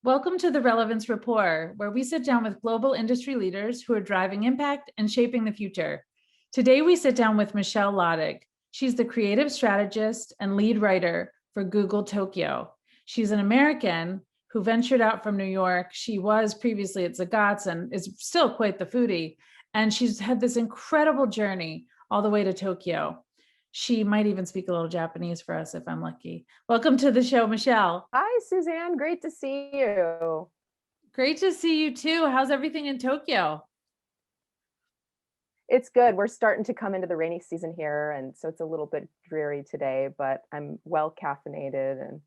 Welcome to the Relevance Rapport, where we sit down with global industry leaders who are driving impact and shaping the future. Today, we sit down with Michele Laudig. She's the creative strategist and lead writer for Google Tokyo. She's an American who ventured out from New York. She was previously at Zagat's and is still quite the foodie. And she's had this incredible journey all the way to Tokyo. She might even speak a little Japanese for us if I'm lucky. Welcome to the show, Michele. Hi, Suzanne. Great to see you. Great to see you too. How's everything in Tokyo? It's good. We're starting to come into the rainy season here, and so it's a little bit dreary today, but I'm well caffeinated and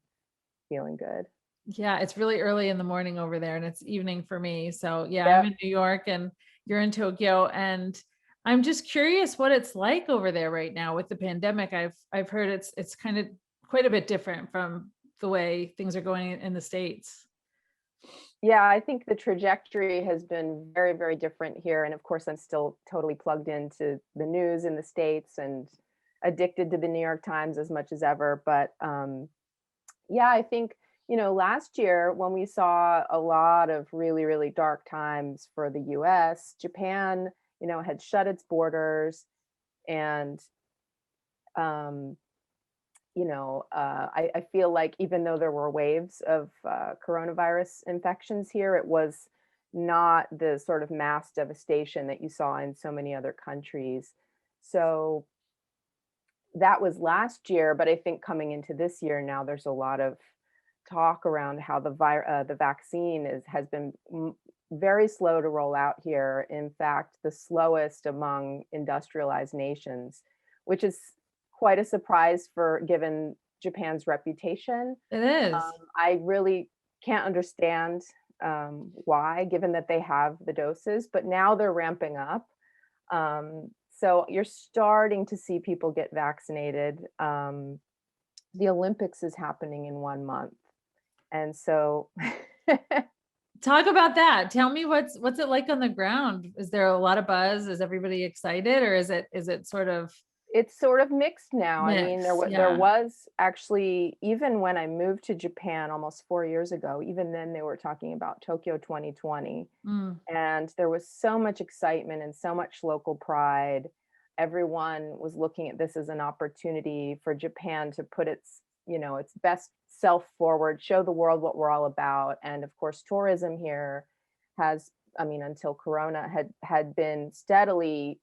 feeling good. Yeah, it's really early in the morning over there and it's evening for me. So yeah, Yep. I'm in New York and you're in Tokyo, and I'm just curious what it's like over there right now with the pandemic. I've heard it's kind of quite a bit different from the way things are going in the States. Yeah, I think the trajectory has been very, very different here. And of course, I'm still totally plugged into the news in the States and addicted to the New York Times as much as ever. But yeah, I think, last year when we saw a lot of really, really dark times for the US, Japan, had shut its borders and I feel like even though there were waves of coronavirus infections here, it was not the sort of mass devastation that you saw in so many other countries. So that was last year, but I think coming into this year now, there's a lot of talk around how the vaccine has been very slow to roll out here. In fact, the slowest among industrialized nations, which is quite a surprise for given Japan's reputation. It is. I really can't understand why, given that they have the doses, but now they're ramping up. So you're starting to see people get vaccinated. The Olympics is happening in 1 month. And so Talk about that. Tell me what's it like on the ground? Is there a lot of buzz? Is everybody excited, or is it sort of it's sort of mixed now. I mean, there mixed? was actually, even when I moved to Japan almost 4 years ago, even then they were talking about Tokyo 2020. Mm. And there was so much excitement and so much local pride. Everyone was looking at this as an opportunity for Japan to put its best self forward, show the world what we're all about. And of course, tourism here until Corona had been steadily,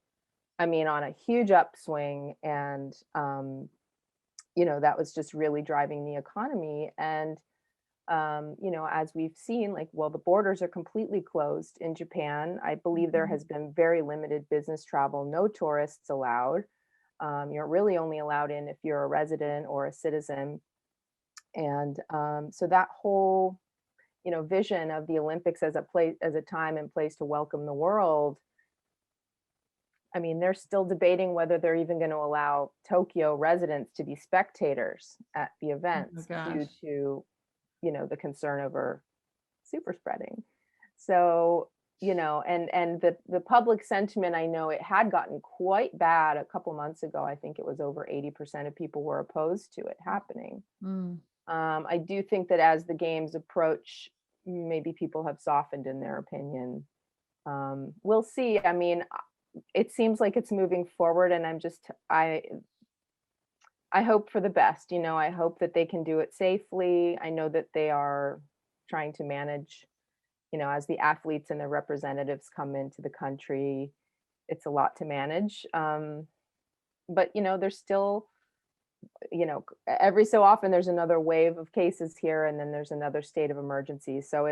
on a huge upswing. And, that was just really driving the economy. And, as we've seen, the borders are completely closed in Japan. I believe there has been very limited business travel, no tourists allowed. You're really only allowed in if you're a resident or a citizen. And so that whole, vision of the Olympics as a time and place to welcome the world. They're still debating whether they're even going to allow Tokyo residents to be spectators at the events due to, the concern over super spreading. So, and the public sentiment, I know it had gotten quite bad a couple months ago. I think it was over 80% of people were opposed to it happening. Mm. I do think that as the games approach, maybe people have softened in their opinion. We'll see. It seems like it's moving forward, and I hope for the best. I hope that they can do it safely. I know that they are trying to manage, as the athletes and their representatives come into the country, it's a lot to manage. But there's still, every so often there's another wave of cases here, and then there's another state of emergency. So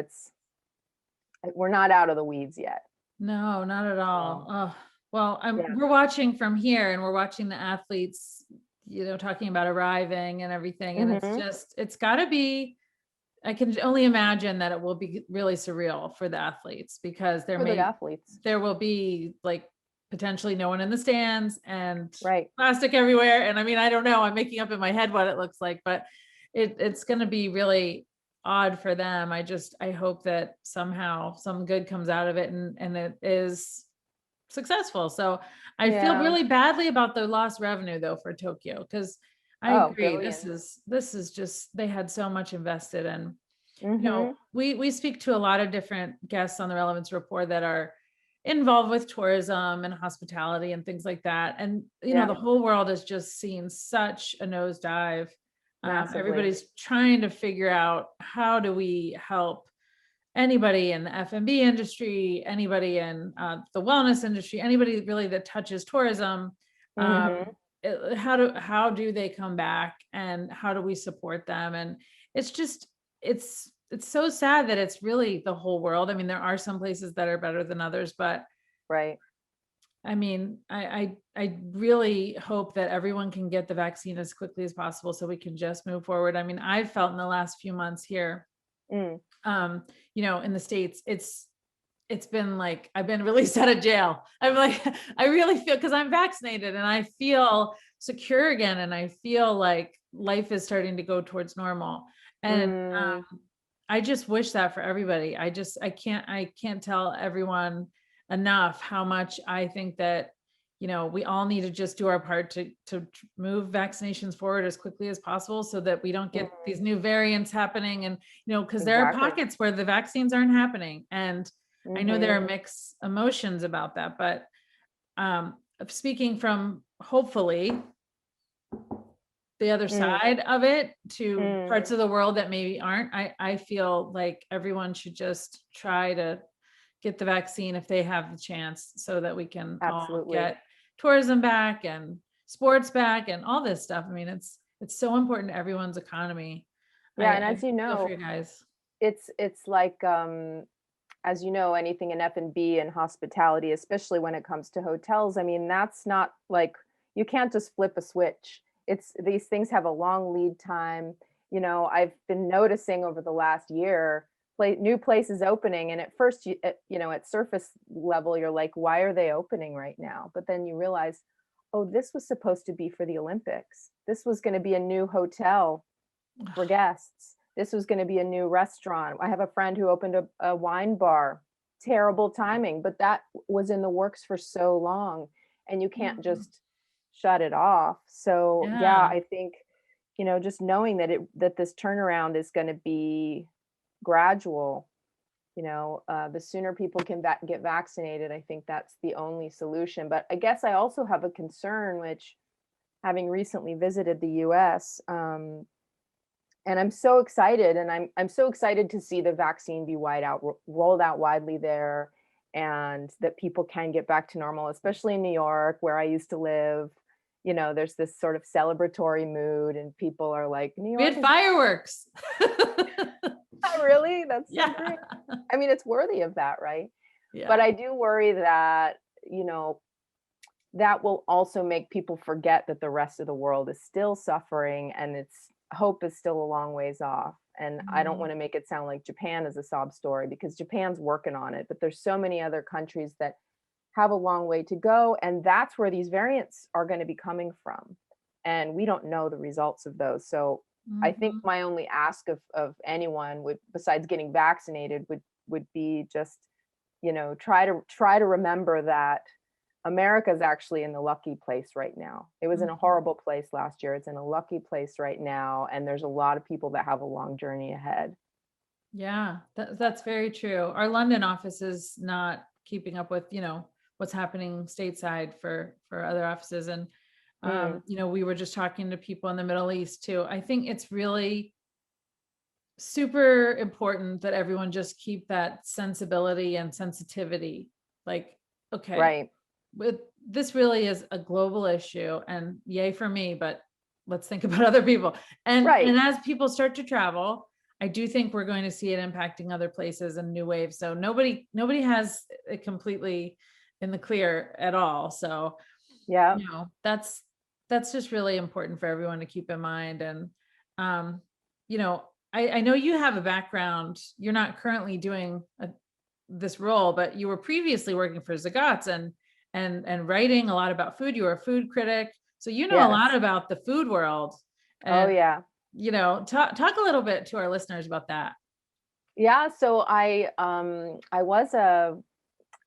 we're not out of the weeds yet. No, not at all. Oh, well, Yeah. we're watching from here, and we're watching the athletes, talking about arriving and everything. And it's got to be, I can only imagine that it will be really surreal for the athletes, because there will be potentially no one in the stands and plastic everywhere. And I don't know, I'm making up in my head what it looks like, but it's going to be really odd for them. I hope that somehow some good comes out of it and it is successful. So I feel really badly about the lost revenue though for Tokyo, because I agree. Billions. This is just, they had so much invested in. Mm-hmm. We speak to a lot of different guests on the Relevance Report that are involved with tourism and hospitality and things like that. And, Yeah, the whole world has just seen such a nosedive. massively. Everybody's trying to figure out, how do we help anybody in the F&B industry, anybody in the wellness industry, anybody really that touches tourism. Mm-hmm. How do they come back, and how do we support them? And it's just, it's so sad that it's really the whole world. I mean, there are some places that are better than others, but Right. I mean, I really hope that everyone can get the vaccine as quickly as possible so we can just move forward. I mean, I've felt in the last few months here, Mm. in the States, it's been like I've been released out of jail. I'm like, I really feel, because I'm vaccinated, and I feel secure again, and I feel like life is starting to go towards normal. And Mm. I just wish that for everybody. I can't tell everyone enough how much I think that, we all need to just do our part to move vaccinations forward as quickly as possible, so that we don't get Mm. these new variants happening. And, because there are Exactly. pockets where the vaccines aren't happening. And I know there Mm-hmm. are mixed emotions about that, but speaking from, hopefully, the other Mm. side of it, to Mm. parts of the world that maybe aren't, I feel like everyone should just try to get the vaccine if they have the chance, so that we can all Absolutely. get tourism back and sports back and all this stuff. I mean, it's so important to everyone's economy. Yeah, and I as you feel for know, you guys. it's like as you know, anything in F&B and hospitality, especially when it comes to hotels, I mean, that's not like you can't just flip a switch. It's these things have a long lead time. I've been noticing over the last year, new places opening, and at first, at surface level, you're like, why are they opening right now? But then you realize, oh, this was supposed to be for the Olympics. This was going to be a new hotel for guests. This was going to be a new restaurant. I have a friend who opened a wine bar. Terrible timing, but that was in the works for so long, and you can't Mhm. just shut it off. So yeah, Yeah. I think just knowing that this turnaround is going to be gradual. The sooner people can get vaccinated, I think that's the only solution. But I guess I also have a concern, which, having recently visited the U.S. And I'm so excited, and I'm so excited to see the vaccine be rolled out widely there, and that people can get back to normal, especially in New York, where I used to live. There's this sort of celebratory mood, and people are like, New We York had is back. fireworks. Really? That's so Yeah. great. I mean, it's worthy of that, right? But Yeah. I do worry that, you know, that will also make people forget that the rest of the world is still suffering, and its hope is still a long ways off. And I don't Mhm. want to make it sound like Japan is a sob story, because Japan's working on it, but there's so many other countries that have a long way to go, and that's where these variants are going to be coming from. And we don't know the results of those. So I think Mhm. my only ask of anyone would, besides getting vaccinated, would be just, try to remember that America is actually in the lucky place right now. It was in a Mhm. horrible place last year. It's in a lucky place right now, and there's a lot of people that have a long journey ahead. Yeah, that's very true. Our London office is not keeping up with, what's happening stateside for other offices. And Mm. we were just talking to people in the Middle East too. I think it's really super important that everyone just keep that sensibility and sensitivity. Like, okay, Right. with this really is a global issue, and yay for me, but let's think about other people. And Right. as people start to travel, I do think we're going to see it impacting other places and new waves. So nobody has it completely in the clear at all. So, Yeah. that's just really important for everyone to keep in mind. And um, you know, I know you have a background, you're not currently doing this role, but you were previously working for Zagat's and writing a lot about food. You were a food critic, so you know a lot Yes. about the food world. Oh And yeah. talk a little bit to our listeners about that. Yeah, so I was a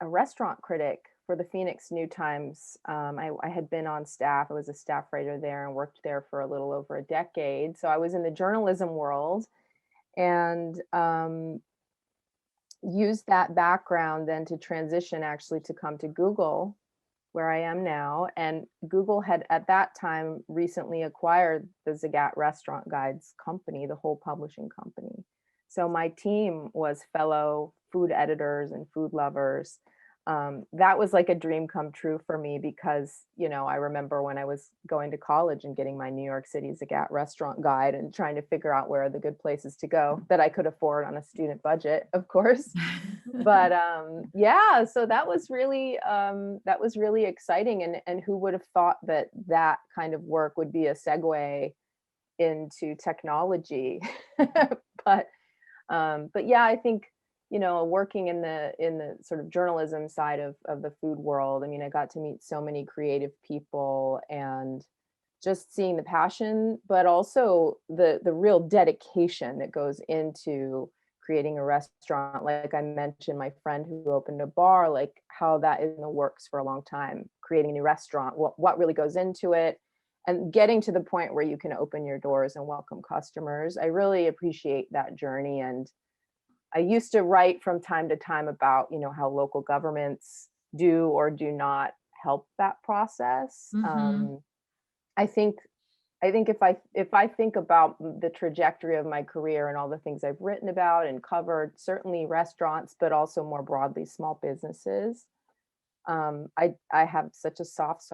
restaurant critic for the Phoenix New Times. I had been on staff. I was a staff writer there and worked there for a little over a decade. So I was in the journalism world, and used that background then to transition actually to come to Google, where I am now. And Google had at that time recently acquired the Zagat Restaurant Guides company, the whole publishing company. So my team was fellow food editors and food lovers. That was like a dream come true for me because, I remember when I was going to college and getting my New York City Zagat Restaurant Guide and trying to figure out where are the good places to go that I could afford on a student budget, of course. But yeah, so that was really exciting, and who would have thought that that kind of work would be a segue into technology. but but yeah, I think, working in the sort of journalism side of the food world, I mean, I got to meet so many creative people, and just seeing the passion, but also the real dedication that goes into creating a restaurant. Like I mentioned, my friend who opened a bar, like how that is in the works for a long time, creating a new restaurant, what really goes into it, and getting to the point where you can open your doors and welcome customers. I really appreciate that journey. And I used to write from time to time about, how local governments do or do not help that process. Mm-hmm. I think if I think about the trajectory of my career and all the things I've written about and covered, certainly restaurants, but also more broadly small businesses. I have such a soft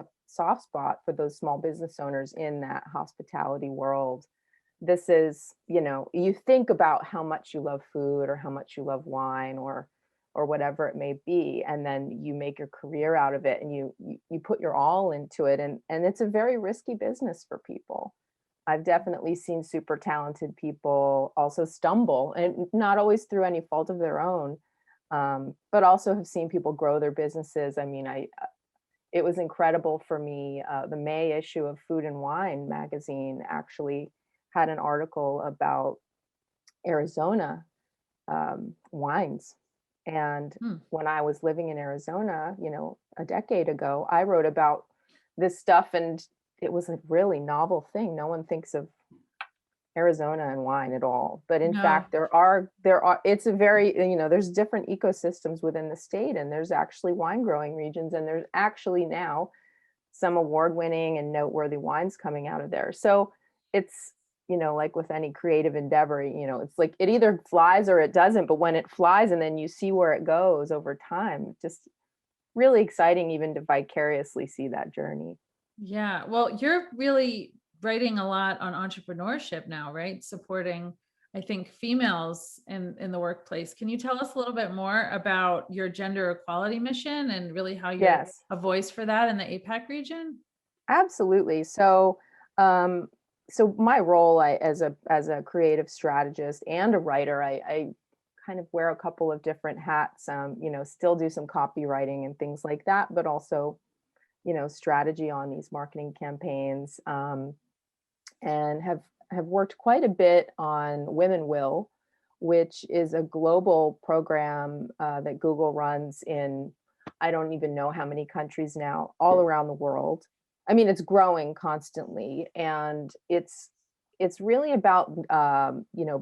spot for those small business owners in that hospitality world. This is, you think about how much you love food or how much you love wine or whatever it may be, and then you make your career out of it, and you put your all into it, and it's a very risky business for people. I've definitely seen super talented people also stumble, and not always through any fault of their own, but also have seen people grow their businesses. I mean, it was incredible for me. The May issue of Food and Wine magazine actually had an article about Arizona wines. And Hmm. when I was living in Arizona, a decade ago, I wrote about this stuff, and it was a really novel thing. No one thinks of Arizona and wine at all. But in No. fact, there are it's a very, there's different ecosystems within the state, and there's actually wine growing regions, and there's actually now some award-winning and noteworthy wines coming out of there. So it's, like with any creative endeavor, it's like it either flies or it doesn't. But when it flies and then you see where it goes over time, just really exciting even to vicariously see that journey. Yeah. Well, you're really writing a lot on entrepreneurship now, right? Supporting, I think, females in the workplace. Can you tell us a little bit more about your gender equality mission and really how you're Yes, a voice for that in the APAC region? absolutely. So my role, as a creative strategist and a writer, I kind of wear a couple of different hats. Still do some copywriting and things like that, but also, strategy on these marketing campaigns, and have worked quite a bit on Women Will, which is a global program that Google runs in, I don't even know how many countries now, all around the world. I mean, it's growing constantly, and it's really about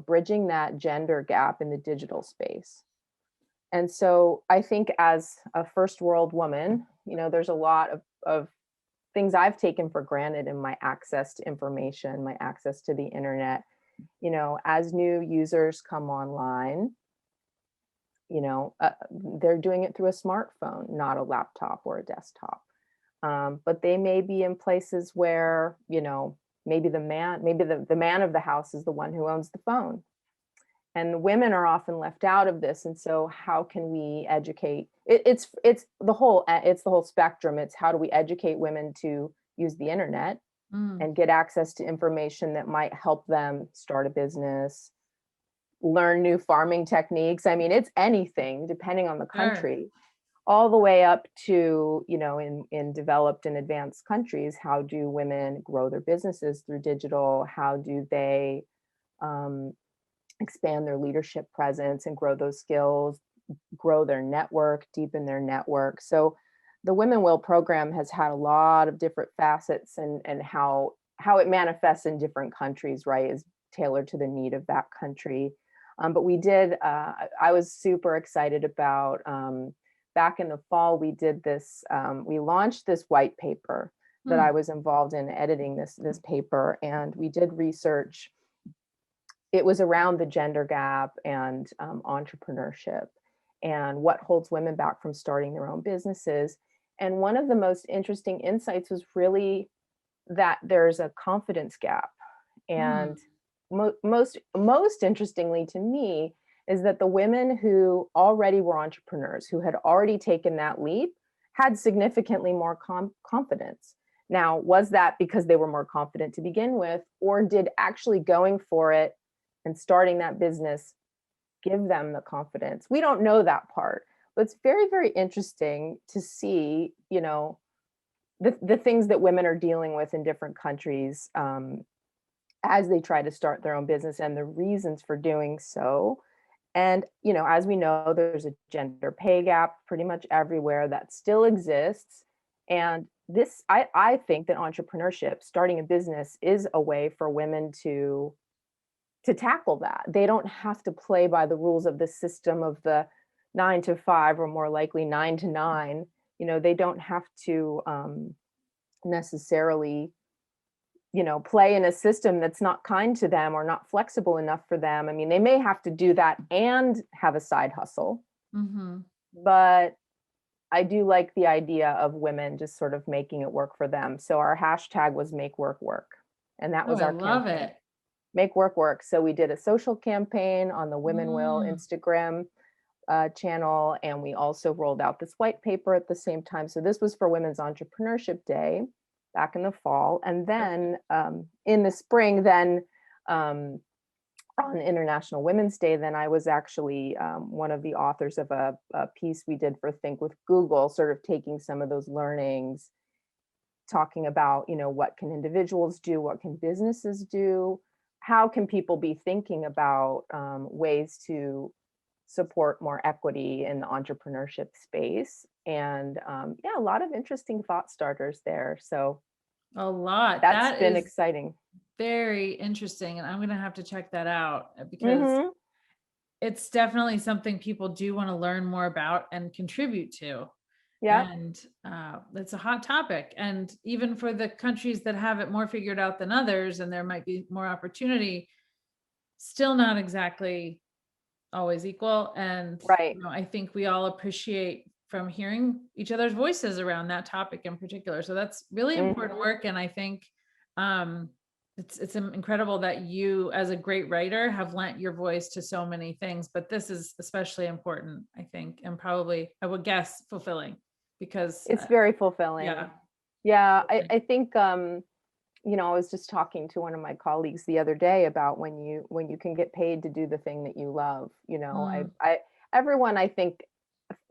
bridging that gender gap in the digital space. And so I think as a first world woman, there's a lot of things I've taken for granted in my access to information, my access to the internet. As new users come online, they're doing it through a smartphone, not a laptop or a desktop. But they may be in places where, maybe the man of the house is the one who owns the phone. And the women are often left out of this. And so how can we educate? It's the whole spectrum. It's how do we educate women to use the internet Mm, and get access to information that might help them start a business, learn new farming techniques. I mean, it's anything depending on the sure. country, all the way up to, in developed and advanced countries, how do women grow their businesses through digital? How do they um, expand their leadership presence and grow those skills, grow their network, deepen their network? So the Women Will program has had a lot of different facets, and how it manifests in different countries, right, is tailored to the need of that country. But we did, I was super excited about, back in the fall, we did this, we launched this white paper that Hmm. I was involved in editing this paper, and we did research. It was around the gender gap and entrepreneurship and what holds women back from starting their own businesses. And one of the most interesting insights was really that there's a confidence gap. And Hmm. most interestingly to me is that the women who already were entrepreneurs, who had already taken that leap, had significantly more confidence. Now, was that because they were more confident to begin with, or did actually going for it and starting that business give them the confidence? We don't know that part, but it's very, very interesting to see, the things that women are dealing with in different countries, as they try to start their own business and the reasons for doing so. And, as we know, there's a gender pay gap pretty much everywhere that still exists. And I think that entrepreneurship, starting a business, is a way for women to tackle that. They don't have to play by the rules of the system of the 9 to 5, or more likely 9 to 9. They don't have to necessarily play in a system that's not kind to them or not flexible enough for them. I mean, they may have to do that and have a side hustle, Hmm. but I do like the idea of women just sort of making it work for them. So our hashtag was make work work. And that Oh, was I our love campaign. it. Make work work. So we did a social campaign on the Women Will Mm. Instagram channel, and we also rolled out this white paper at the same time. So this was for Women's Entrepreneurship Day back in the fall, and then in the spring, then on International Women's Day, then I was actually one of the authors of a piece we did for Think with Google, sort of taking some of those learnings, talking about, what can individuals do, what can businesses do, how can people be thinking about ways to support more equity in the entrepreneurship space. And yeah, a lot of interesting thought starters there. So A lot. that's That been is exciting. very interesting. And I'm going to have to check that out because Hmm. it's definitely something people do want to learn more about and contribute to. Yeah. And it's a hot topic. And even for the countries that have it more figured out than others, and there might be more opportunity, still not exactly always equal. And, Right. I think we all appreciate from hearing each other's voices around that topic in particular. So that's really important Hmm. work. And I think it's incredible that you, as a great writer, have lent your voice to so many things, but this is especially important, I think, and probably, I would guess, fulfilling because, It's very fulfilling. yeah. Yeah, I think I was just talking to one of my colleagues the other day about when you can get paid to do the thing that you love. Mm, I everyone, I think,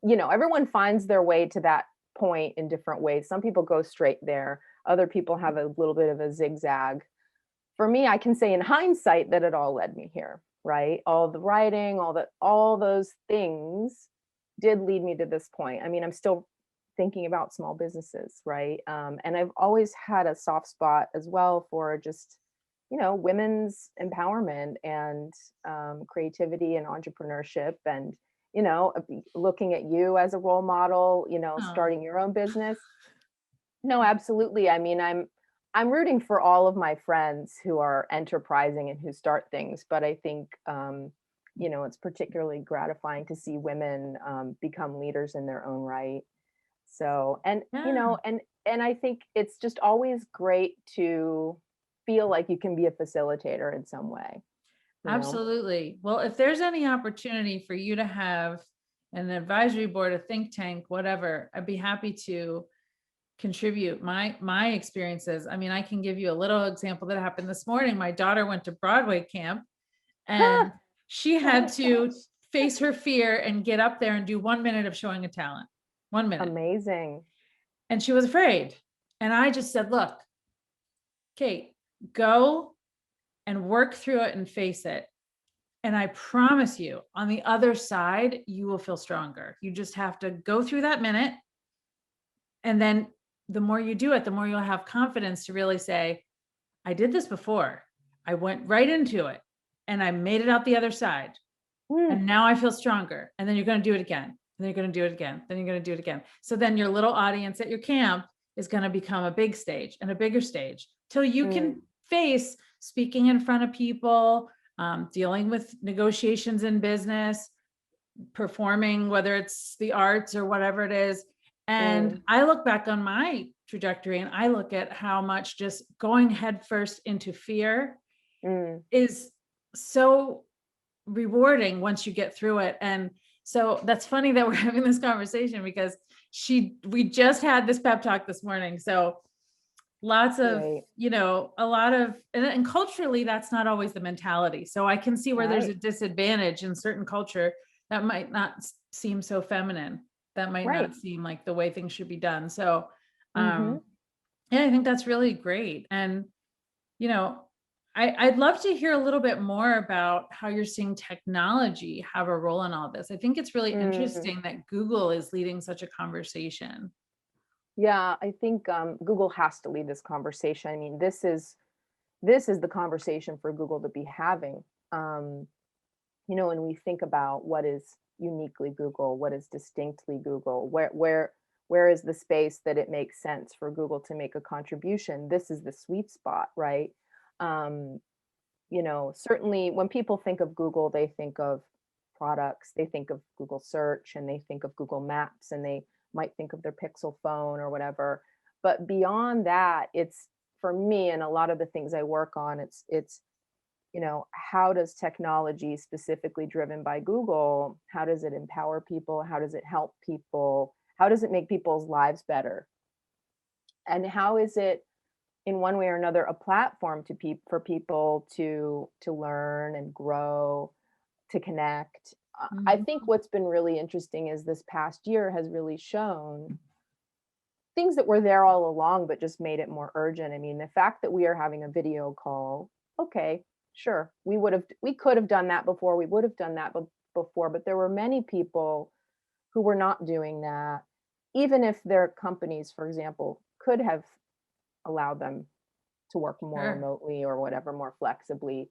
everyone finds their way to that point in different ways. Some people go straight there. Other people have a little bit of a zigzag. For me, I can say in hindsight that it all led me here, right? All the writing, all those things did lead me to this point. I mean, I'm still thinking about small businesses, right? And I've always had a soft spot as well for just, women's empowerment and creativity and entrepreneurship, and looking at you as a role model, oh, starting your own business. No, absolutely. I mean, I'm rooting for all of my friends who are enterprising and who start things, but I think it's particularly gratifying to see women become leaders in their own right. So, and yeah. and I think it's just always great to feel like you can be a facilitator in some way, you know. Absolutely. Well, if there's any opportunity for you to have an advisory board, a think tank, whatever, I'd be happy to contribute my experiences. I mean, I can give you a little example that happened this morning. My daughter went to Broadway camp and she Oh had my to gosh. face her fear and get up there and do 1 minute of showing a talent. 1 minute. Amazing. And she was afraid. And I just said, look, Kate, go and work through it and face it. And I promise you, on the other side, you will feel stronger. You just have to go through that minute. And then the more you do it, the more you'll have confidence to really say, I did this before. I went right into it and I made it out the other side. And now I feel stronger. And then you're going to do it again. And then you're going to do it again. Then you're going to do it again. So then your little audience at your camp is going to become a big stage and a bigger stage till you can face speaking in front of people, dealing with negotiations in business, performing, whether it's the arts or whatever it is. And I look back on my trajectory and I look at how much just going headfirst into fear is so rewarding once you get through it. And so that's funny that we're having this conversation because we just had this pep talk this morning. So lots of, Right. a lot of, and culturally, that's not always the mentality. So I can see where there's a Right. disadvantage in certain culture that might not seem so feminine. That might Right. not seem like the way things should be done. So, Mm-hmm. yeah, I think that's really great. And, you know, I'd love to hear a little bit more about how you're seeing technology have a role in all this. I think it's really interesting that Google is leading such a conversation. Yeah, I think Google has to lead this conversation. I mean, this is the conversation for Google to be having. Um, when we think about what is uniquely Google, what is distinctly Google, where is the space that it makes sense for Google to make a contribution? This is the sweet spot, right? Um, certainly when people think of Google, they think of products, they think of Google search, and they think of Google Maps, and they might think of their Pixel phone or whatever. But beyond that, it's for me and a lot of the things I work on, it's how does technology specifically driven by Google, how does it empower people? How does it help people? How does it make people's lives better? And how is it in one way or another a platform for people to learn and grow, to connect? I Mhm. think what's been really interesting is this past year has really shown things that were there all along, but just made it more urgent. I mean, the fact that we are having a video call, okay, sure, we could have done that before, we would have done that before, but there were many people who were not doing that, even if their companies, for example, could have allowed them to work more Sure. remotely or whatever, more flexibly.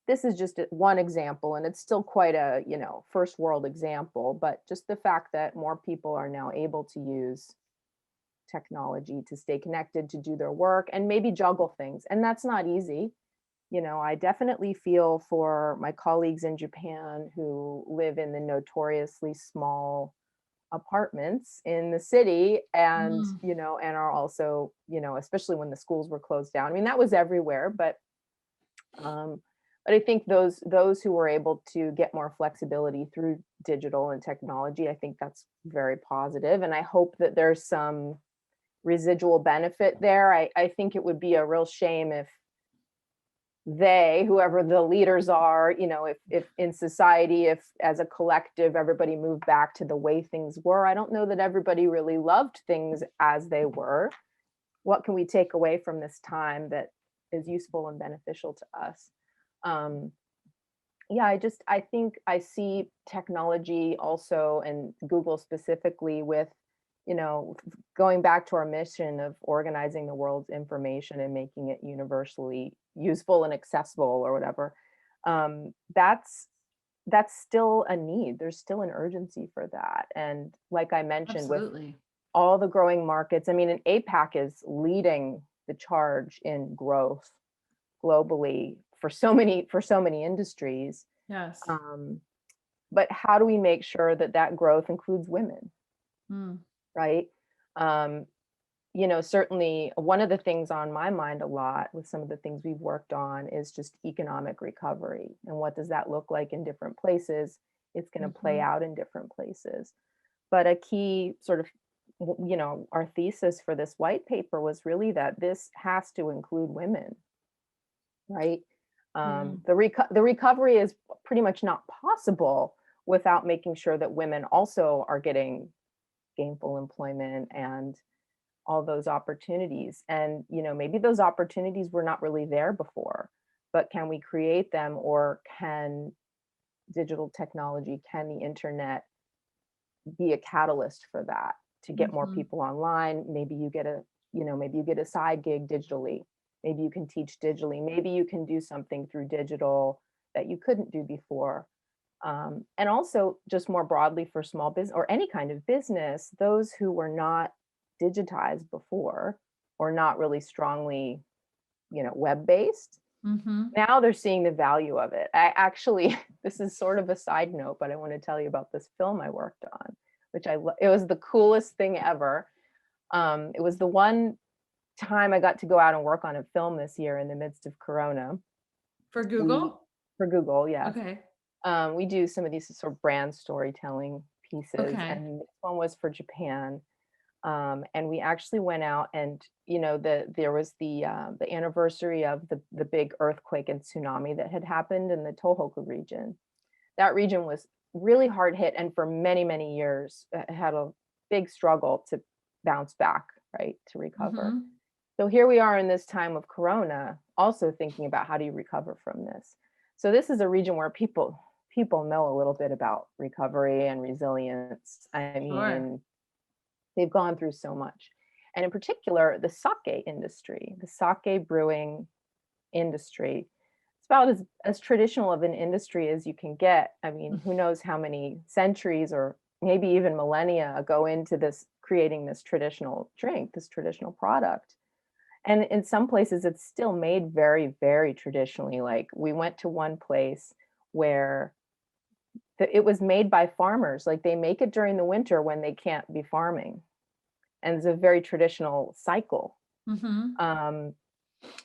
This is just one example, and it's still quite a, first world example, but just the fact that more people are now able to use technology to stay connected, to do their work, and maybe juggle things. And that's not easy. I definitely feel for my colleagues in Japan who live in the notoriously small apartments in the city, and Mm. and are also, especially when the schools were closed down. I mean, that was everywhere, um but I think those who were able to get more flexibility through digital and technology, I think that's very positive, and I hope that there's some residual benefit there. I think it would be a real shame if whoever the leaders are, if in society, if as a collective, everybody moved back to the way things were. I don't know that everybody really loved things as they were. What can we take away from this time that is useful and beneficial to us? Um, yeah, I think I see technology also, and Google specifically, with going back to our mission of organizing the world's information and making it universally useful and accessible or whatever. Um, that's that's still a need. There's still an urgency for that, and like I mentioned, with Absolutely. all the growing markets, I mean, and APAC is leading the charge in growth globally for so many industries. Yes. um, but how do we make sure that that growth includes women, Mm. right? um, certainly one of the things on my mind a lot with some of the things we've worked on is just economic recovery, and what does that look like in different places? It's going to play Mhm. out in different places. But a key sort of, our thesis for this white paper was really that this has to include women, right? Mm. The recovery is pretty much not possible without making sure that women also are getting gainful employment and all those opportunities. And maybe those opportunities were not really there before, but can we create them, or can digital technology, can the internet be a catalyst for that, to get more Mhm. people online? Maybe you get a side gig digitally, maybe you can teach digitally, maybe you can do something through digital that you couldn't do before. And also just more broadly for small business or any kind of business, those who were not digitized before or not really strongly, web-based, Mm-hmm. now they're seeing the value of it. I actually, this is sort of a side note, but I want to tell you about this film I worked on, which it was the coolest thing ever. It was the one time I got to go out and work on a film this year in the midst of Corona. For We Google? For Google, yes. Okay. We do some of these sort of brand storytelling pieces, Okay. and this one was for Japan. And we actually went out and, there was the anniversary of the big earthquake and tsunami that had happened in the Tohoku region. That region was really hard hit, and for many, many years had a big struggle to bounce back, right, to recover. Mm-hmm. So here we are in this time of Corona, also thinking about how do you recover from this. So this is a region where people know a little bit about recovery and resilience. I Sure. mean, they've gone through so much. And in particular, the sake industry, the sake brewing industry. It's about as traditional of an industry as you can get. I mean, who knows how many centuries or maybe even millennia go into this creating this traditional drink, this traditional product. And in some places, it's still made very, very traditionally. Like we went to one place where it was made by farmers. Like they make it during the winter when they can't be farming. And it's a very traditional cycle. Mm-hmm. Um,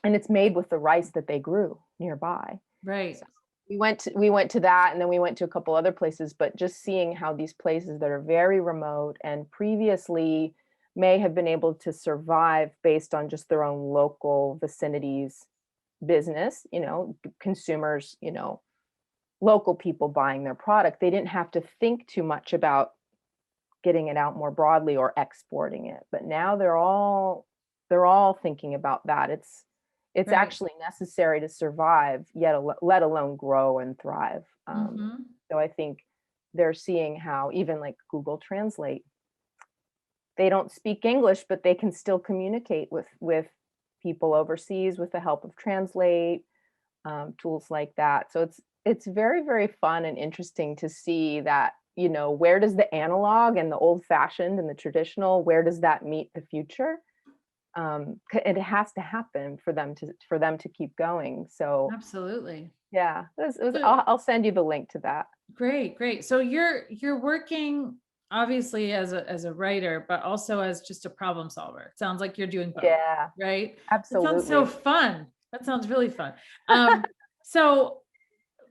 and it's made with the rice that they grew nearby. Right. So we went to that, and then we went to a couple other places, but just seeing how these places that are very remote and previously may have been able to survive based on just their own local vicinities business, consumers, local people buying their product. They didn't have to think too much about getting it out more broadly or exporting it. But now they're all thinking about that. It's Right. actually necessary to survive, yet let alone grow and thrive. Mm-hmm. So I think they're seeing how even like Google Translate, they don't speak English, but they can still communicate with people overseas with the help of Translate, tools like that. So it's very, very fun and interesting to see that, where does the analog and the old fashioned and the traditional, where does that meet the future? It has to happen for them to keep going. So Absolutely. yeah, So I'll send you the link to that. great, great. So you're working obviously as a writer, but also as just a problem solver. It sounds like you're doing both, Yeah, right? That sounds so absolutely. fun. That sounds really fun. So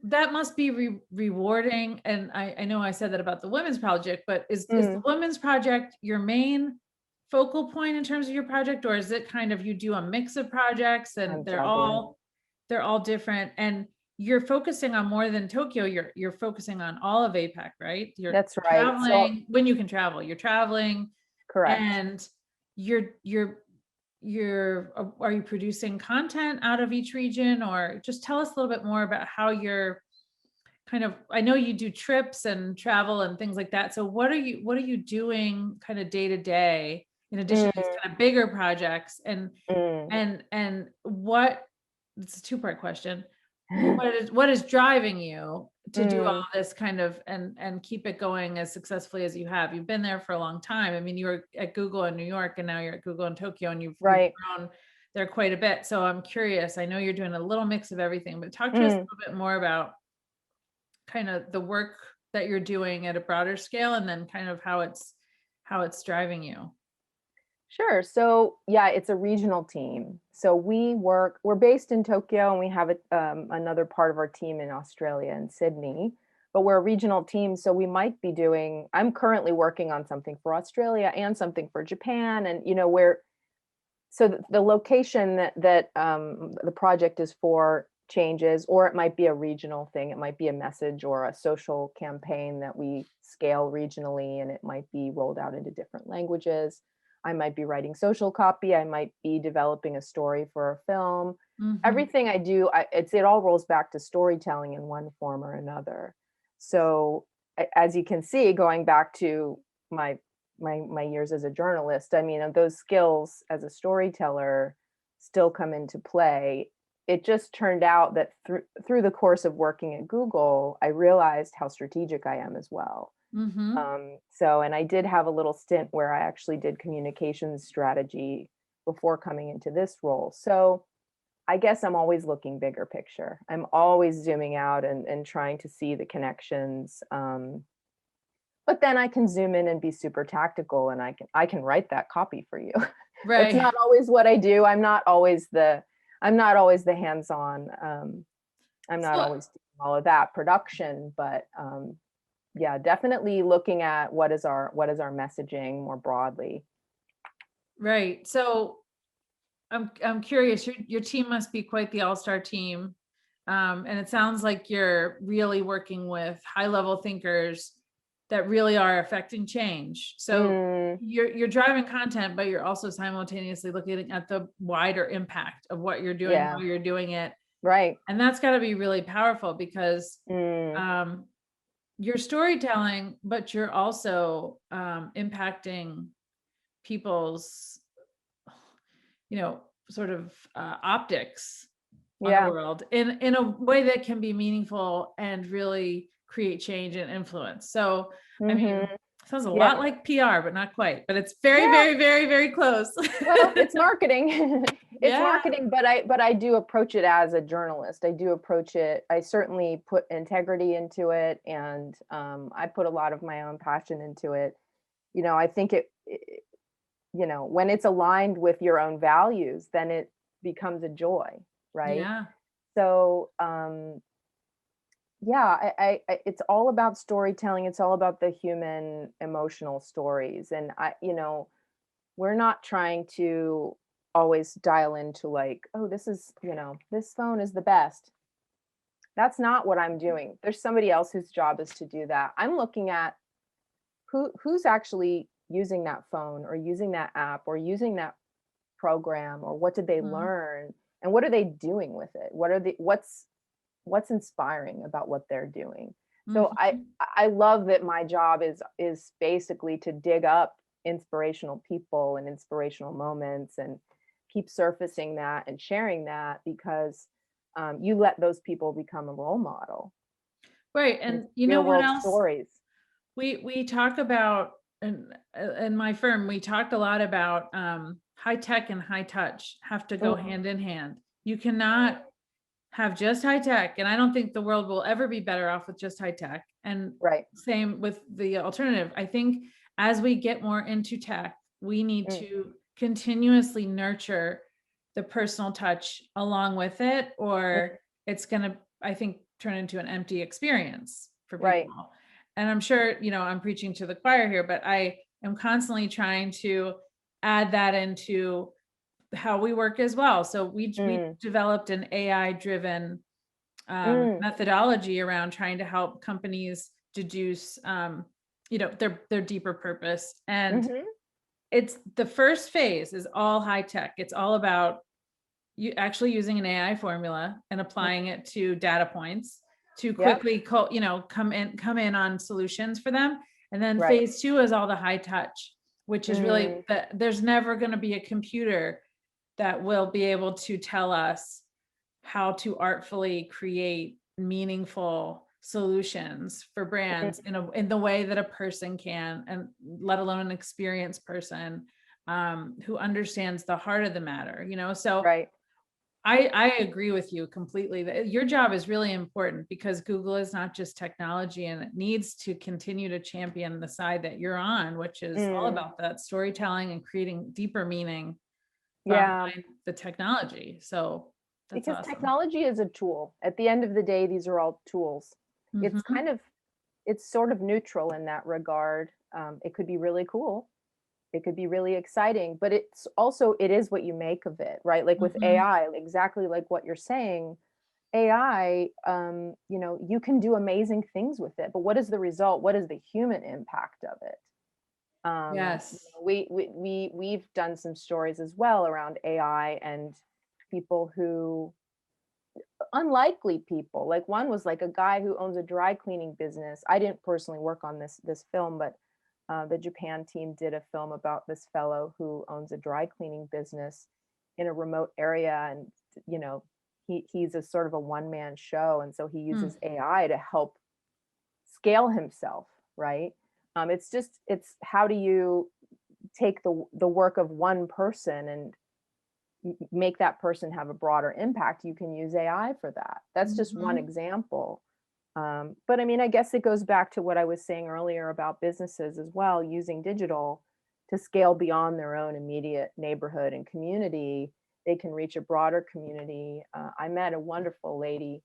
that must be rewarding. And I know I said that about the women's project, but is the Mm, women's project your main focal point in terms of your project, or is it kind of you do a mix of projects and I'm they're juggling. all different, and you're focusing on more than Tokyo, you're focusing on all of APAC, right? You're That's right. So traveling when you can travel, you're traveling, correct. and you're are you producing content out of each region, or just tell us a little bit more about how you're kind of, I know you do trips and travel and things like that. So what are you doing kind of day to day in addition to these Mm, kind of bigger projects, mm. and what, it's a two-part question. What is driving you to do all Mm, this kind of and keep it going as successfully as you have? You've been there for a long time. I mean, you were at Google in New York and now you're at Google in Tokyo, and you've right. grown there quite a bit. So I'm curious. I know you're doing a little mix of everything, but talk to us a Mm. little bit more about kind of the work that you're doing at a broader scale, and then kind of how it's driving you. Sure. So yeah, it's a regional team. So we're based in Tokyo, and we have another part of our team in Australia in Sydney, but we're a regional team. So I'm currently working on something for Australia and something for Japan. And, so the location that the project is for changes, or it might be a regional thing. It might be a message or a social campaign that we scale regionally, and it might be rolled out into different languages. I might be writing social copy. I might be developing a story for a film. Mhm. Everything I do, it all rolls back to storytelling in one form or another. So as you can see, going back to my my years as a journalist, I mean, those skills as a storyteller still come into play it just turned out that through the course of working at Google, I realized how strategic I am as well. Mm-hmm. So, and I did have a little stint where I actually did communications strategy before coming into this role. So I guess I'm always looking bigger picture. I'm always zooming out and trying to see the connections. But then I can zoom in and be super tactical, and I can write that copy for you. That's Right. not always what I do. I'm not always the hands-on. I'm not So, always doing all of that production, but yeah, definitely looking at what is our messaging more broadly. right. So I'm curious, your team must be quite the all-star team. And it sounds like you're really working with high-level thinkers that really are affecting change. So Mm, you're driving content, but you're also simultaneously looking at the wider impact of what you're doing, yeah, how you're doing it. right. And that's got to be really powerful because Mm, um, you're storytelling, but you're also impacting people's, sort of optics on the yeah. world in a way that can be meaningful and really create change and influence. So, I mean, Mhm. sounds a Yeah. lot like PR, but not quite. But it's very, Yeah. very, very, very close. Well, it's marketing. It's Yeah. marketing, but I do approach it as a journalist. I do approach it. I certainly put integrity into it, and I put a lot of my own passion into it. I think when it's aligned with your own values, then it becomes a joy, right? Yeah. So, yeah, it's all about storytelling. It's all about the human emotional stories, and we're not trying to always dial into like, oh, this phone is the best. That's not what I'm doing. There's somebody else whose job is to do that. I'm looking at who's actually using that phone or using that app or using that program, or what did they Mhm. learn and what are they doing with it? What's inspiring about what they're doing? So I Mhm. I love that my job is basically to dig up inspirational people and inspirational moments and keep surfacing that and sharing that, because you let those people become a role model. Right. And it's And you know real what world else? stories. We talk about in my firm, we talk a lot about high tech and high touch have to go Mm, hand in hand. You cannot have just high tech, and I don't think the world will ever be better off with just high tech. And right. same with the alternative. I think as we get more into tech, we need Mm, to continuously nurture the personal touch along with it, mm, or it's going to, I think, turn into an empty experience for right. people. And I'm sure, I'm preaching to the choir here, but I am constantly trying to add that into how we work as well. So we Mm, developed an AI driven mm, methodology around trying to help companies deduce their deeper purpose. And mhm, it's the first phase is all high tech. It's all about you actually using an AI formula and mm, applying it to data points to yep. quickly come in on solutions for them. And then Right. phase two is all the high touch, which is really Mm, that there's never going to be a computer that will be able to tell us how to artfully create meaningful solutions for brands mm, in the way that a person can, and let alone an experienced person who understands the heart of the matter. So right. I agree with you completely that your job is really important because Google is not just technology, and it needs to continue to champion the side that you're on, which is all Mm, about that storytelling and creating deeper meaning yeah. behind the technology. So that's Because awesome. technology is a tool. At the end of the day, these are all tools. It's Hmm. kind of it's sort of neutral in that regard. It could be really cool. It could be really exciting, but it is what you make of it, right? Like with Hmm. AI, exactly like what you're saying. AI, you can do amazing things with it, but what is the result? What is the human impact of it? Yes. We've done some stories as well around AI and people who unlikely people. Like one was like a guy who owns a dry cleaning business. I didn't personally work on this film, but the Japan team did a film about this fellow who owns a dry cleaning business in a remote area, and you know he's a sort of a one-man show. And so he uses AI to help scale himself, right? It's how do you take the work of one person and make that person have a broader impact? You can use AI for that. That's just one example. But I mean, I guess it goes back to what I was saying earlier about businesses as well, using digital to scale beyond their own immediate neighborhood and community. They can reach a broader community. I met a wonderful lady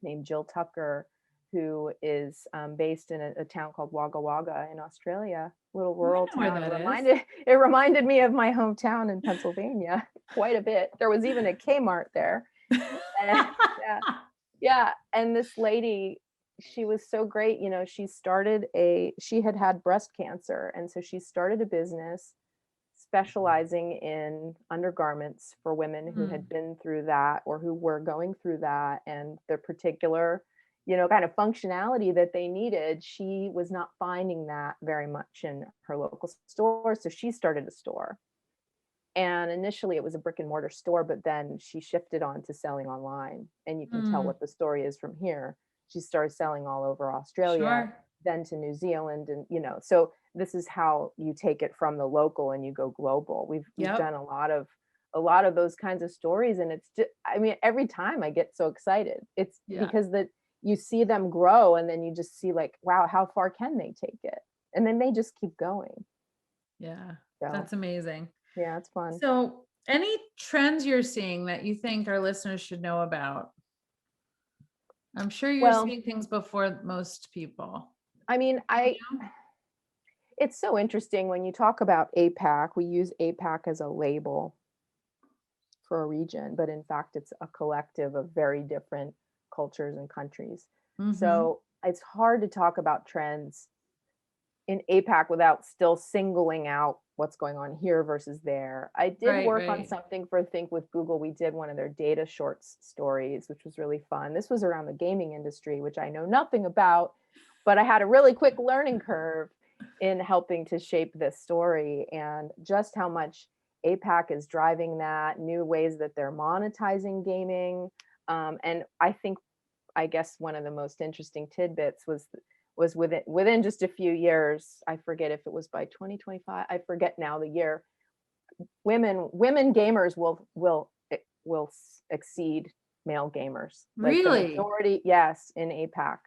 named Jill Tucker, who is based in a town called Wagga Wagga in Australia, little rural town. It reminded me of my hometown in Pennsylvania quite a bit. There was even a Kmart there. And, yeah. And this lady, she was so great. You know, she had breast cancer. And so she started a business specializing in undergarments for women who had been through that or who were going through that, and the particular, you know, kind of functionality that they needed. She was not finding that very much in her local store. So she started a store. And initially it was a brick and mortar store, but then she shifted on to selling online. And you can tell what the story is from here. She started selling all over Australia, then to New Zealand. And, you know, so this is how you take it from the local and you go global. We've done a lot of those kinds of stories. And it's just, I mean, every time I get so excited, it's because that you see them grow, and then you just see like, wow, how far can they take it? And then they just keep going. Yeah. That's amazing. Yeah, it's fun. So any trends you're seeing that you think our listeners should know about? I'm sure you're seeing things before most people. I mean, it's so interesting when you talk about APAC. We use APAC as a label for a region, but in fact, it's a collective of very different cultures and countries. So it's hard to talk about trends in APAC without still singling out what's going on here versus there. I did work on something for Think with Google. We did one of their data shorts stories, which was really fun. This was around the gaming industry, which I know nothing about, but I had a really quick learning curve in helping to shape this story, and just how much APAC is driving that, new ways that they're monetizing gaming. And I guess one of the most interesting tidbits was within just a few years, I forget if it was by 2025, I forget now the year, women gamers will exceed male gamers. Like the majority, yes, in APAC.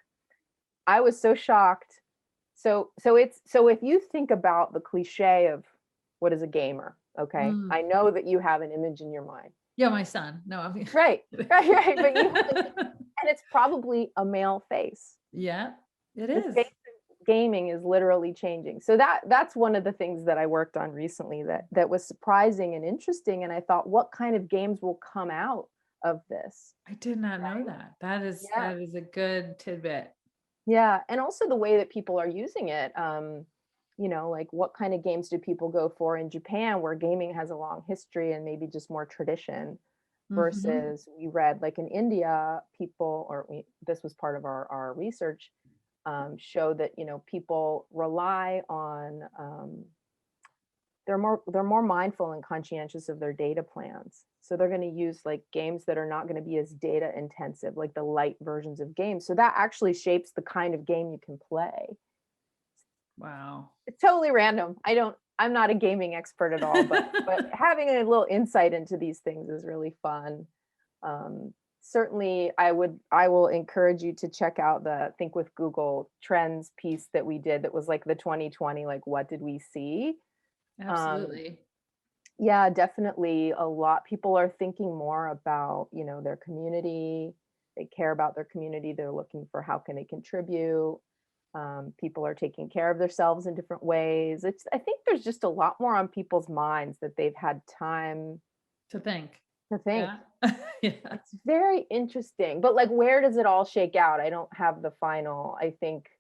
I was so shocked. So if you think about the cliche of what is a gamer, okay? I know that you have an image in your mind. Yeah, my son. No, I mean right. But and it's probably a male face. Yeah, it is. The face of gaming is literally changing. So that's one of the things that I worked on recently that was surprising and interesting. And I thought, what kind of games will come out of this? I did not know that. That is a good tidbit. Yeah. And also the way that people are using it. You know, like what kind of games do people go for in Japan, where gaming has a long history and maybe just more tradition, versus we read like in India, this was part of our research, showed that, you know, people rely on, they're more mindful and conscientious of their data plans. So they're going to use like games that are not going to be as data intensive, like the light versions of games. So that actually shapes the kind of game you can play. Wow. It's totally random. I'm not a gaming expert at all, but having a little insight into these things is really fun. Certainly I will encourage you to check out the Think with Google Trends piece that we did. That was like the 2020, like what did we see? Absolutely. Yeah, definitely. A lot people are thinking more about, you know, their community. They care about their community. They're looking for how can they contribute. People are taking care of themselves in different ways. I think there's just a lot more on people's minds that they've had time to think. Yeah. Yeah. It's very interesting. But like, where does it all shake out? I don't have the final, I think,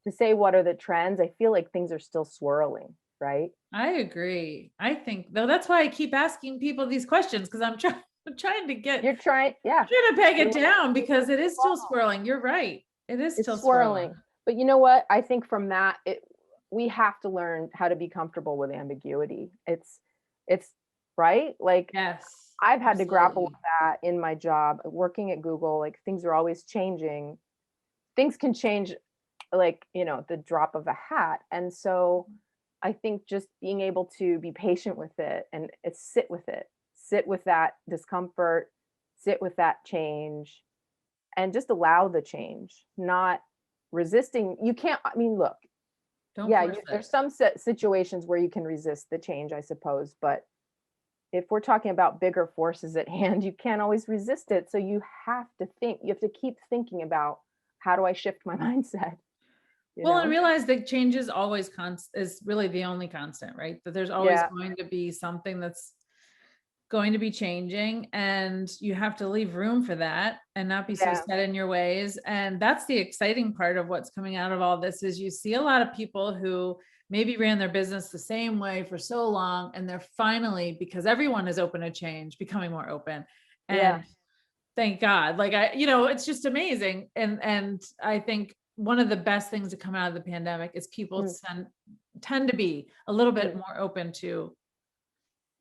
to say what are the trends. I feel like things are still swirling, right? I agree. I think though that's why I keep asking people these questions, because I'm trying to get You're trying to peg it down, because it is still swirling. You're right. It is still swirling. But you know what? I think from that, we have to learn how to be comfortable with ambiguity. It's right. Like, yes, I've had to grapple with Absolutely. that in my job working at Google. Like, things are always changing. Things can change, like, the drop of a hat. And so I think just being able to be patient with it and sit with it, sit with that discomfort, sit with that change, and just allow the change, not resisting. You can't, I mean, look, Don't yeah, force it. there's some situations where you can resist the change, I suppose. But if we're talking about bigger forces at hand, you can't always resist it. So you have to keep thinking about, how do I shift my mindset? You Well, and know? realize that change is always is really the only constant, right? That there's always Yeah. going to be something that's going to be changing, and you have to leave room for that and not be so Yeah. set in your ways. And that's the exciting part of what's coming out of all this, is you see a lot of people who maybe ran their business the same way for so long, and they're finally, because everyone is open to change, becoming more open. Yeah. And thank God. Like, it's just amazing. And I think one of the best things to come out of the pandemic is people Mm, tend to be a little bit mm. more open to,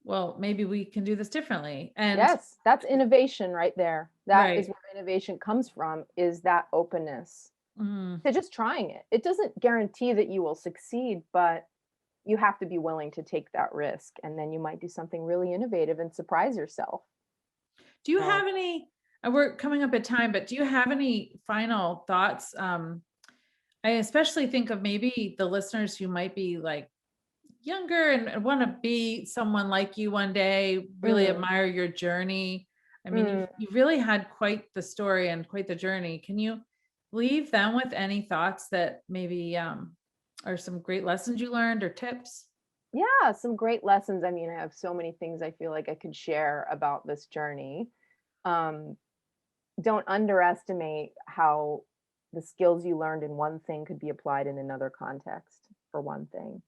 well, maybe we can do this differently. And Yes, that's innovation right there. That is right. where innovation comes from, is that openness Mm. to just trying it. It doesn't guarantee that you will succeed, but you have to be willing to take that risk, and then you might do something really innovative and surprise yourself. Do you So, have any, we're coming up at time, but do you have any final thoughts? I especially think of maybe the listeners who might be like younger and want to be someone like you one day, really mm, admire your journey. I mean, mm. you've really had quite the story and quite the journey. Can you leave them with any thoughts that maybe are some great lessons you learned or tips? Yeah, some great lessons. I mean, I have so many things I feel like I could share about this journey. Um, don't underestimate how the skills you learned in one thing could be applied in another context, for one thing.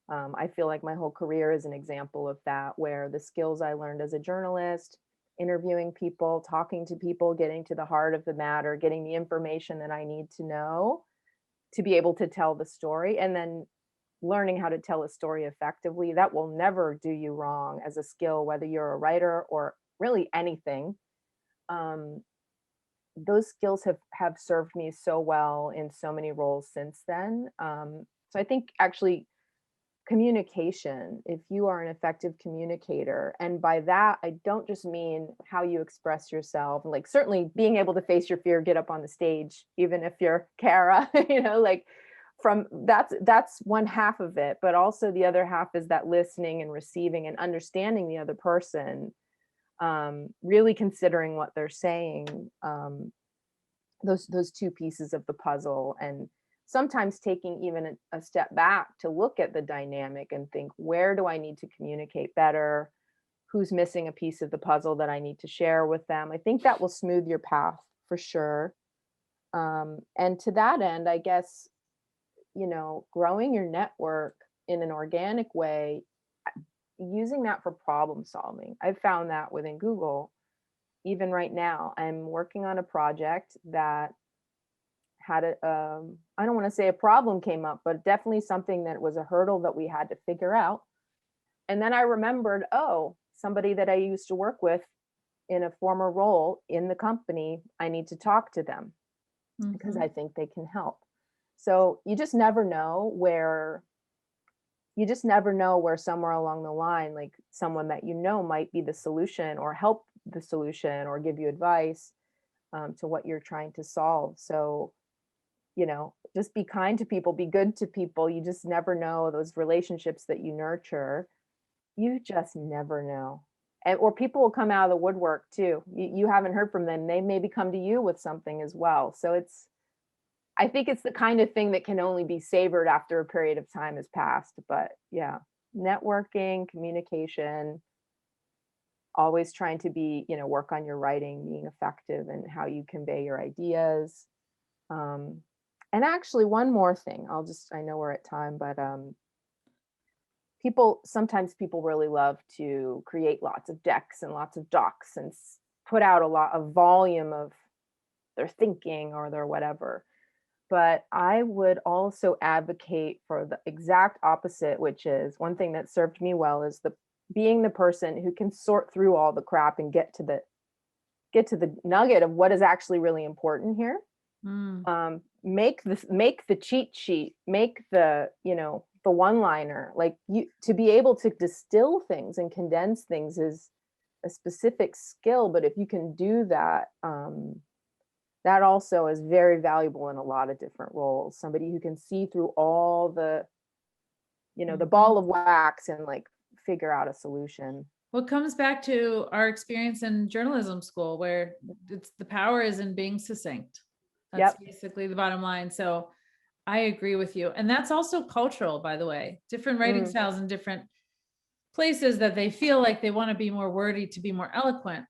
I feel like my whole career is an example of that, where the skills I learned as a journalist, interviewing people, talking to people, getting to the heart of the matter, getting the information that I need to know to be able to tell the story, and then learning how to tell a story effectively, that will never do you wrong as a skill, whether you're a writer or really anything. Um, those skills have served me so well in so many roles since then. So I think actually communication, if you are an effective communicator, and by that I don't just mean how you express yourself, like certainly being able to face your fear, get up on the stage, even if you're Kara, like, from that's one half of it, but also the other half is that listening and receiving and understanding the other person, really considering what they're saying, those two pieces of the puzzle, and sometimes taking even a step back to look at the dynamic and think, where do I need to communicate better, who's missing a piece of the puzzle that I need to share with them. I think that will smooth your path for sure. And to that end, I guess, growing your network in an organic way, using that for problem solving. I've found that within Google. Even right now, I'm working on a project that had I don't want to say a problem came up, but definitely something that was a hurdle that we had to figure out. And then I remembered, oh, somebody that I used to work with in a former role in the company, I need to talk to them because Mhm. I think they can help. So you just never know where somewhere along the line, like someone that might be the solution or help the solution or give you advice, to what you're trying to solve. So, just be kind to people, be good to people. You just never know, those relationships that you nurture. You just never know. Or people will come out of the woodwork too. You haven't heard from them. They maybe come to you with something as well. So I think it's the kind of thing that can only be savored after a period of time has passed. But yeah, networking, communication, always trying to work on your writing, being effective and how you convey your ideas. Um, and actually, one more thing, I know we're at time, but sometimes people really love to create lots of decks and lots of docs and put out a lot of volume of their thinking or their whatever. But I would also advocate for the exact opposite, which is one thing that served me well is being the person who can sort through all the crap and get to the nugget of what is actually really important here. Make the cheat sheet, make the, the one-liner, like to be able to distill things and condense things is a specific skill. But if you can do that, that also is very valuable in a lot of different roles. Somebody who can see through all the, the ball of wax and like figure out a solution. Well, it comes back to our experience in journalism school, where the power is in being succinct. That's basically the bottom line. So I agree with you. And that's also cultural, by the way, different writing styles in different places that they feel like they want to be more wordy to be more eloquent.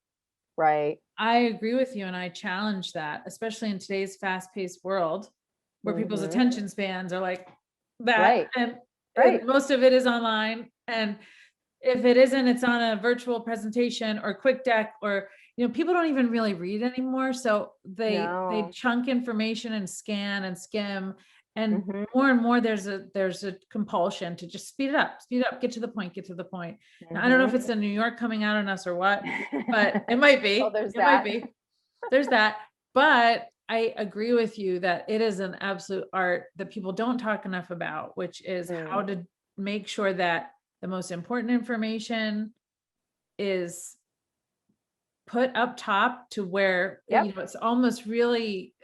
Right. I agree with you. And I challenge that, especially in today's fast-paced world where people's attention spans are like that. And most of it is online. And if it isn't, it's on a virtual presentation or quick deck, or, people don't even really read anymore. So they chunk information and scan and skim. And more and more there's a compulsion to just speed it up, get to the point. Now, I don't know if it's the New York coming out on us or what, but it might be. Oh, might be. There's that. But I agree with you that it is an absolute art that people don't talk enough about, which is how to make sure that the most important information is put up top to where, it's almost really,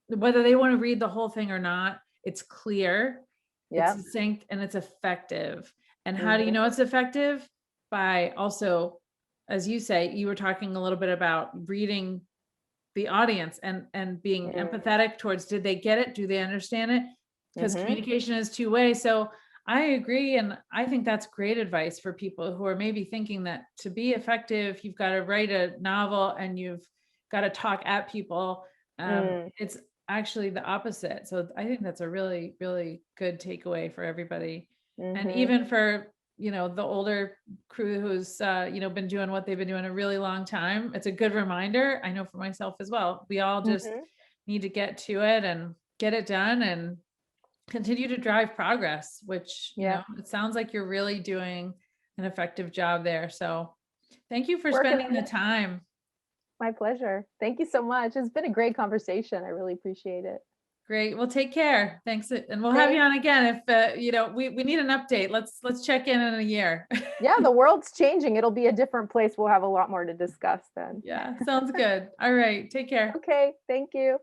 whether they want to read the whole thing or not, it's clear, it's succinct, and it's effective. And how do you know it's effective? By also, as you say, you were talking a little bit about reading the audience and being empathetic towards, did they get it? Do they understand it? Because communication is two-way. So I agree. And I think that's great advice for people who are maybe thinking that to be effective, you've got to write a novel and you've got to talk at people. It's actually the opposite. So I think that's a really, really good takeaway for everybody. And even for, the older crew who's, been doing what they've been doing a really long time, it's a good reminder. I know for myself as well, we all just need to get to it and get it done and continue to drive progress, which, it sounds like you're really doing an effective job there. So thank you for spending the time. My pleasure. Thank you so much. It's been a great conversation. I really appreciate it. Great. Well, take care. Thanks. And we'll have you on again. If, we need an update. Let's check in a year. Yeah. The world's changing. It'll be a different place. We'll have a lot more to discuss then. Yeah. Sounds good. All right. Take care. Okay. Thank you.